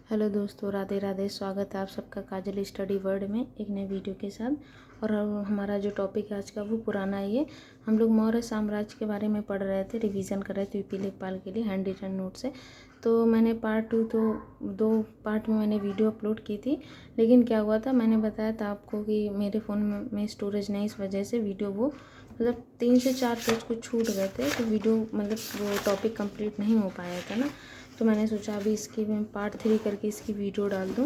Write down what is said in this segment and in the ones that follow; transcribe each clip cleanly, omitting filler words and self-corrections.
Hello दोस्तों, राधे राधे। स्वागत है आप सबका काजल स्टडी वर्ल्ड में एक नए वीडियो के साथ। और हमारा जो टॉपिक है आज का वो पुराना ही है। हम लोग मौर्य साम्राज्य के बारे में पढ़ रहे थे, रिवीजन कर रहे थे यूपी लेखपाल के लिए हैंड रिटन नोट से। तो मैंने पार्ट 2 तो 2 पार्ट में मैंने वीडियो अपलोड की थी। लेकिन क्या हुआ था, मैंने बताया था आपको कि मेरे फ़ोन में स्टोरेज नहीं, इस वजह से वीडियो वो 3 से 4 पेज कुछ छूट गए थे। तो वीडियो वो टॉपिक कंप्लीट नहीं हो पाया था ना। तो मैंने सोचा अभी इसकी मैं पार्ट 3 करके इसकी वीडियो डाल दूं,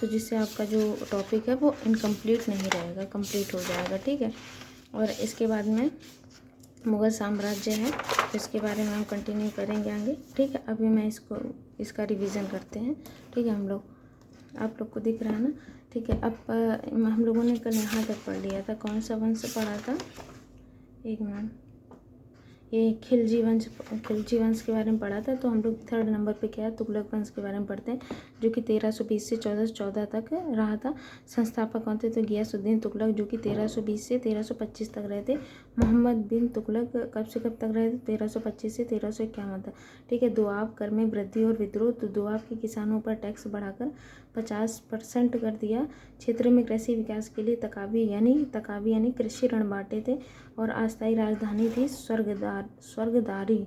तो जिससे आपका जो टॉपिक है वो इनकम्प्लीट नहीं रहेगा, कंप्लीट हो जाएगा। ठीक है। और इसके बाद में मुग़ल साम्राज्य है, तो इसके बारे में हम कंटिन्यू करेंगे आगे। ठीक है। अभी मैं इसका रिवीजन करते हैं। ठीक है। आप लोग को दिख रहा है ना। ठीक है। अब हम लोगों ने कल यहाँ तक पढ़ लिया था। कौन सा वंश पढ़ा था, एक मिनट। ये खिलजी वंश के बारे में पढ़ा था। तो हम लोग 3rd नंबर पे क्या है, तुगलक वंश के बारे में पढ़ते हैं, जो कि 1320 से 1414 तक रहा था। संस्थापक कौन थे, तो गियासुद्दीन तुगलक, जो कि 1320 से 1325 तक रहे थे। मोहम्मद बिन तुगलक कब से कब तक रहे थे, 1325 से 1351 तक। ठीक है। दोआब कर में वृद्धि और विद्रोह। तो दोआब के किसानों पर टैक्स बढ़ाकर 50% कर दिया। क्षेत्र में कृषि विकास के लिए तकावी यानी कृषि ऋण बांटे थे। और अस्थायी राजधानी थी स्वर्गद्वारी।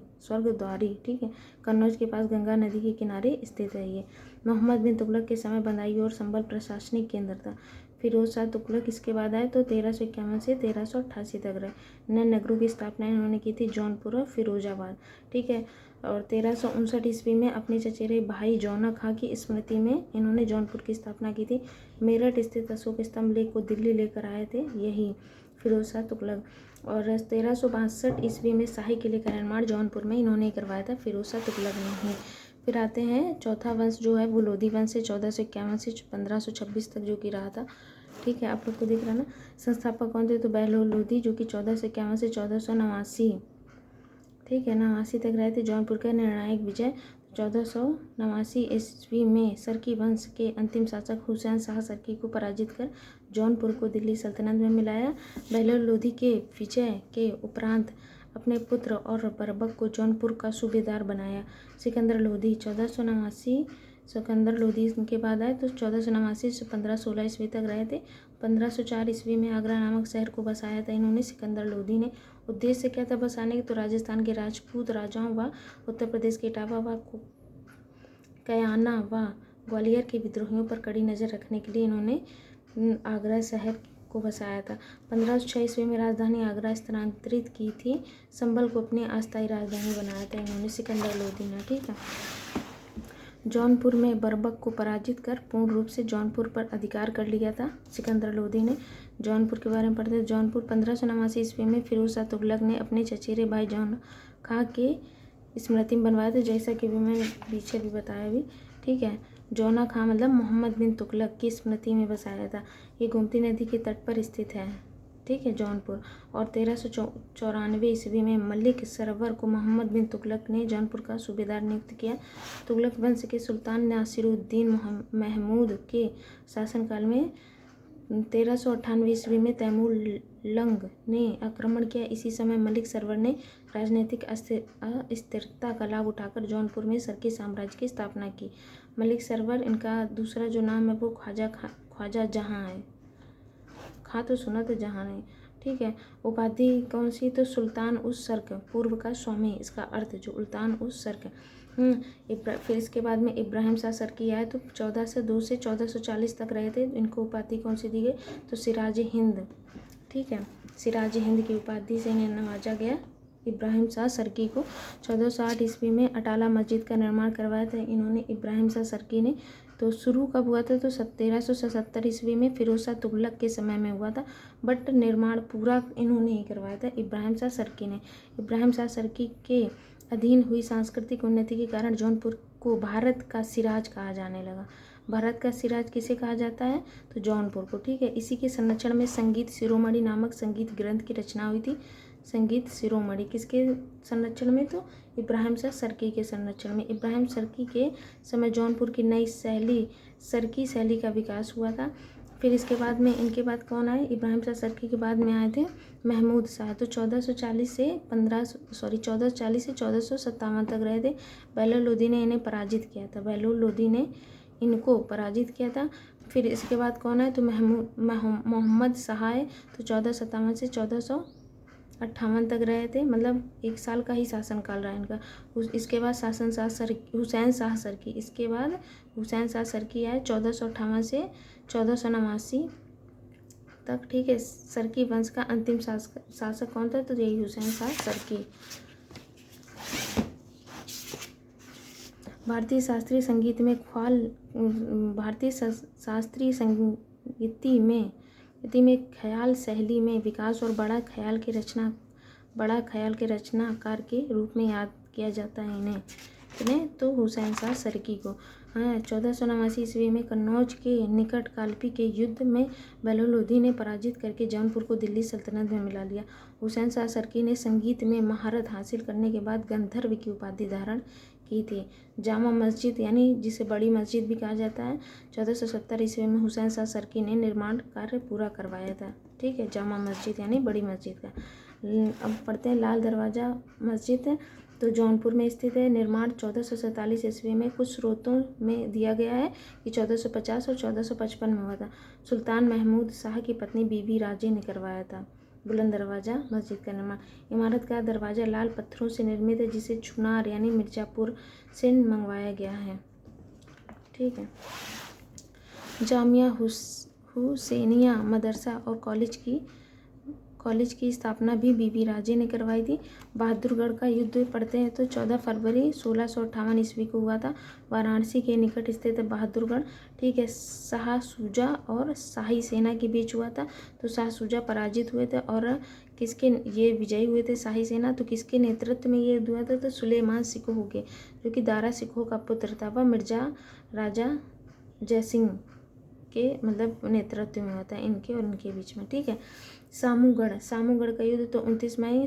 ठीक है। कन्नौज के पास गंगा नदी के किनारे स्थित है ये। मोहम्मद बिन तुगलक के समय बदायूं और संभल प्रशासनिक केंद्र था। फिरोज शाह तुगलक इसके बाद आए, तो 1351 से 1388 तक रहे। नए नगरों की स्थापना इन्होंने की थी, जौनपुर और फिरोजाबाद। ठीक है। और 1359 ईस्वी में अपने चचेरे भाई जौना खां की स्मृति में इन्होंने जौनपुर की स्थापना की थी। मेरठ स्थित अशोक स्तंभ लेक को दिल्ली लेकर आए थे यही फिरोज शाह तुगलक। और 1362 ईस्वी में शाही किले का निर्माण जौनपुर में इन्होंने करवाया था, फिरोज शाह तुगलक ने ही। फिर आते हैं चौथा वंश जो है वो लोधी वंश है, 1451 से 1526 तक जो कि रहा था। ठीक है। आप लोग को दिख रहा है ना। संस्थापक कौन थे, तो बहलोल लोधी, जो कि 1451 से 1489, ठीक है, 89 तक रहे थे। जौनपुर का निर्णायक विजय 1489 ईस्वी में सरकी वंश के अंतिम शासक हुसैन शाह सरकी को पराजित कर जौनपुर को दिल्ली सल्तनत में मिलाया। बहलोल लोधी के विजय के उपरांत अपने पुत्र और बरबक को जौनपुर का सूबेदार बनाया। सिकंदर लोधी 1489, सिकंदर लोधी के बाद आए, तो 1489 से 1516 ईस्वी तक रहे थे। 1504 ईस्वी में आगरा नामक शहर को बसाया था इन्होंने, सिकंदर लोधी ने। उद्देश्य क्या था बसाने के, तो राजस्थान के राजपूत राजाओं व उत्तर प्रदेश के इटावा व कयाना व ग्वालियर के विद्रोहियों पर कड़ी नज़र रखने के लिए इन्होंने आगरा शहर को बसाया था। 1506 ईस्वी में राजधानी आगरा स्थानांतरित की थी। संभल को अपनी अस्थायी राजधानी बनाया था इन्होंने, सिकंदर लोधी ने। ठीक है। जौनपुर में बरबक को पराजित कर पूर्ण रूप से जौनपुर पर अधिकार कर लिया था सिकंदर लोधी ने। जौनपुर के बारे में पढ़ते हैं। जौनपुर 1589 ईस्वी में फिरोज शाह तुगलक ने अपने चचेरे भाई जौन खां के स्मृति में बनवाया था, जैसा कि भी मैंने पीछे भी बताया भी। ठीक है। जौना खां मतलब मोहम्मद बिन तुगलक की स्मृति में बसाया था। ये गोमती नदी के तट पर स्थित है। ठीक है, जौनपुर। और 1394 ईस्वी में मलिक सरवर को मोहम्मद बिन तुगलक ने जौनपुर का सूबेदार नियुक्त किया। तुगलक वंश के सुल्तान नासिरुद्दीन महमूद के शासनकाल में 1398 ईस्वी में तैमूर लंग ने आक्रमण किया। इसी समय मलिक सरवर ने राजनीतिक अस्थिरता का लाभ उठाकर जौनपुर में सरकी साम्राज्य की स्थापना की। मलिक सरवर, इनका दूसरा जो नाम है वो ख्वाजा जहां है। खां तो सुना, तो जहां नहीं। ठीक है। उपाधि कौन सी, तो सुल्तान उस सर्क, पूर्व का स्वामी, इसका अर्थ जो उल्तान उस सर्क। फिर इसके बाद में इब्राहिम शाह सरकी आए, तो 1402 से 1440 तक रहे थे। इनको उपाधि कौन सी दी गई, तो सिराज हिंद। ठीक है। सिराज हिंद की उपाधि से इन्हें नवाजा गया इब्राहिम शाह सरकी को। 1408 ईस्वी में अटाला मस्जिद का निर्माण करवाया था इन्होंने, इब्राहिम शाह सरकी ने। तो शुरू कब हुआ था, तो 1377 ईस्वी में फिरोज शाह तुगलक के समय में हुआ था, बट निर्माण पूरा इन्होंने ही करवाया था, इब्राहिम शाह सरकी ने। इब्राहिम शाह सरकी के अधीन हुई सांस्कृतिक उन्नति के कारण जौनपुर को भारत का सिराज कहा जाने लगा। भारत का सिराज किसे कहा जाता है, तो जौनपुर को। ठीक है। इसी के संरक्षण में संगीत शिरोमणि नामक संगीत ग्रंथ की रचना हुई थी। संगीत शिरोमणि किसके संरक्षण में, तो इब्राहिम शाह सरकी के संरक्षण में। इब्राहिम सरकी के समय जौनपुर की नई शैली सरकी शैली का विकास हुआ था। फिर इसके बाद में इनके बाद कौन आए, इब्राहिम शाह सरकी के बाद में आए थे महमूद शाह, तो 1440 से 1457 तक रहे थे। बहलोल लोधी ने इन्हें पराजित किया था। बहलोल लोधी ने इनको पराजित किया था। फिर इसके बाद कौन है तो मोहम्मद शाह है, तो 1457 से 1458 तक रहे थे, मतलब 1 साल का ही शासनकाल रहा इनका। इसके बाद हुसैन शाह सरकी, इसके बाद हुसैन शाह सरकी आए 1458 से 1489 तक। ठीक है, सरकी वंश का अंतिम शासक कौन था तो यही हुसैन शाह सरकी। भारतीय शास्त्रीय संगीत में ख्याल शैली में विकास और बड़ा ख्याल के रचनाकार के रूप में याद किया जाता है इन्हें तो हुसैन शाह सरकी को। 1489 ईस्वी में कन्नौज के निकट कालपी के युद्ध में बहलोल ने पराजित करके जौनपुर को दिल्ली सल्तनत में मिला लिया। हुसैन शाह सरकी ने संगीत में महारत हासिल करने के बाद गंधर्व की उपाधि धारण की थी। जामा मस्जिद यानी जिसे बड़ी मस्जिद भी कहा जाता है, 1470 ईस्वी में हुसैन शाह सरकी ने निर्माण कार्य पूरा करवाया था। ठीक है, जामा मस्जिद यानी बड़ी मस्जिद का। अब पढ़ते हैं लाल दरवाज़ा मस्जिद, तो जौनपुर में स्थित है। निर्माण 1447 ईस्वी में कुछ स्रोतों में दिया गया है कि 1450 और 1455 में हुआ था। सुल्तान महमूद शाह की पत्नी बीबी राजे ने करवाया था बुलंद दरवाज़ा मस्जिद का निर्माण। इमारत का दरवाज़ा लाल पत्थरों से निर्मित है, जिसे चुनार यानी मिर्ज़ापुर से मंगवाया गया है। ठीक है, जामिया हुसैनिया मदरसा और कॉलेज की स्थापना भी बीबी राजे ने करवाई थी। बहादुरगढ़ का युद्ध पढ़ते हैं तो 14 फरवरी 1658 ईस्वी को हुआ था। वाराणसी के निकट स्थित बहादुरगढ़। ठीक है, शाह शुजा और शाही सेना के बीच हुआ था, तो शाह शुजा पराजित हुए थे और ये विजयी हुए थे शाही सेना। तो किसके नेतृत्व में ये युद्ध हुआ था तो सुलेमान सिकोह के, जो कि दारा सिकोह का पुत्र था, वह मिर्जा राजा जयसिंह के मतलब नेतृत्व में होता है इनके और इनके बीच में। ठीक है, सामूगढ़ का युद्ध तो 29 मई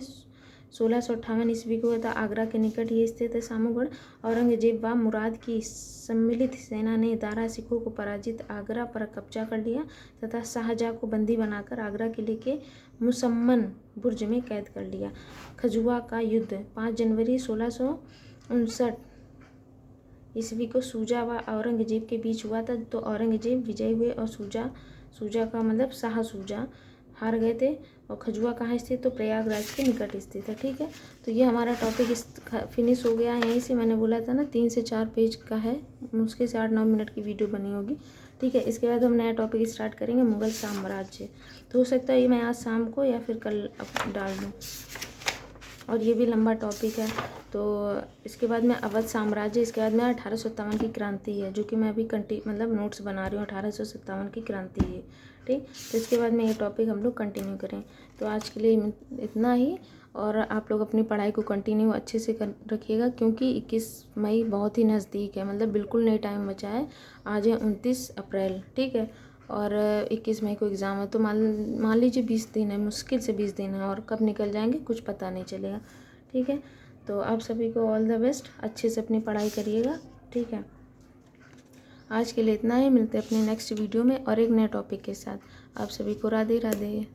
1658 ईस्वी को हुआ था। आगरा के निकट ये स्थित है सामूगढ़। औरंगजेब व मुराद की सम्मिलित सेना ने दारा सिकोह को पराजित आगरा पर कब्जा कर लिया तथा शाहजहाँ को बंदी बनाकर आगरा किले के मुसम्मन बुर्ज में कैद कर लिया। खजुआ का युद्ध 5 जनवरी 1659 ईस्वी को सूजा व औरंगजेब के बीच हुआ था, तो औरंगजेब विजयी हुए और सूजा का मतलब शाह सूजा हार गए थे। और खजुआ कहाँ स्थित तो प्रयागराज के निकट स्थित है। ठीक है, तो ये हमारा टॉपिक फिनिश हो गया है। यहीं से मैंने बोला था ना 3 से 4 पेज का है, मुश्किल से 8-9 मिनट की वीडियो बनी होगी। ठीक है, इसके बाद हम नया टॉपिक स्टार्ट करेंगे मुगल साम्राज्य। तो हो सकता है ये मैं आज शाम को या फिर कल डाल दूँ, और ये भी लंबा टॉपिक है। तो इसके बाद में अवध साम्राज्य, इसके बाद में 1857 की क्रांति है, जो कि मैं अभी मतलब नोट्स बना रही हूँ। 1857 की क्रांति है। ठीक, तो इसके बाद में ये टॉपिक हम लोग कंटिन्यू करें। तो आज के लिए इतना ही, और आप लोग अपनी पढ़ाई को कंटिन्यू अच्छे से रखिएगा, क्योंकि 21 मई बहुत ही नज़दीक है, मतलब बिल्कुल नहीं टाइम बचा है। आज है 29 अप्रैल। ठीक है, और 21 मई को एग्ज़ाम है, तो मान लीजिए 20 दिन है, मुश्किल से 20 दिन है, और कब निकल जाएंगे कुछ पता नहीं चलेगा। ठीक है, तो आप सभी को ऑल द बेस्ट, अच्छे से अपनी पढ़ाई करिएगा। ठीक है, आज के लिए इतना ही, मिलते हैं अपने नेक्स्ट वीडियो में और एक नए टॉपिक के साथ। आप सभी को राधे राधे।